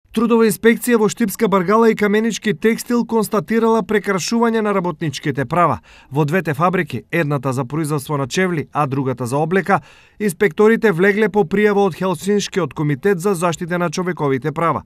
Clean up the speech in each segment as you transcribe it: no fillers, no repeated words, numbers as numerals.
Трудова инспекција во Штипска Баргала и Каменички текстил констатирала прекршување на работничките права. Во двете фабрики, едната за производство на чевли, а другата за облека, инспекторите влегле по пријава од Хелсиншкиот комитет за заштита на човековите права.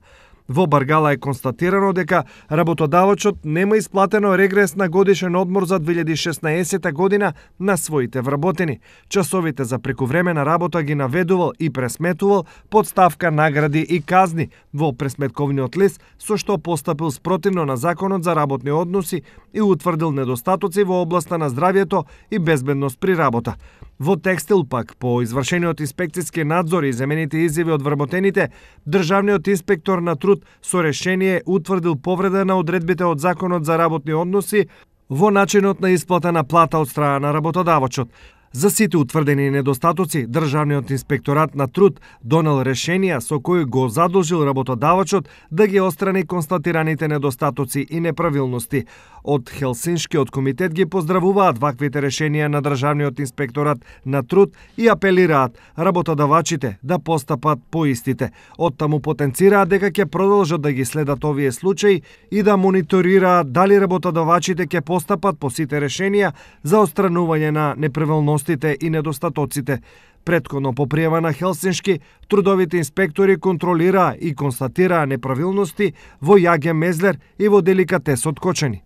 Во Баргала е констатирано дека работодавачот нема исплатено регрес на годишен одмор за 2016 година на своите вработени. Часовите за прекувремена работа ги наведувал и пресметувал под ставка награди и казни во пресметковниот лист, со што постапил спротивно на Законот за работни односи и утврдил недостатоци во областа на здравјето и безбедност при работа. Во текстил пак, по извршениот инспекцијски надзор и земените изјави од вработените, државниот инспектор на труд со решение утврдил повреда на одредбите од Законот за работни односи во начинот на исплата на плата од страна на работодавачот. За сите утврдени недостатоци, Државниот инспекторат на труд донел решенија со кои го задолжил работодавачот да ги отстрани констатираните недостатоци и неправилности. Од Хелсиншкиот комитет ги поздравуваат ваквите решенија на Државниот инспекторат на труд и апелираат работодавачите да постапат по истите. Оттаму потенцираат дека ќе продолжат да ги следат овие случаи и да мониторираат дали работодавачите ќе постапат по сите решенија за отстранување на неправилности и недостатоците. Претходно по пријава на Хелсиншки, трудовите инспектори контролираа и констатираа неправилности во Јаге Мезлер и во деликатесот Кочани.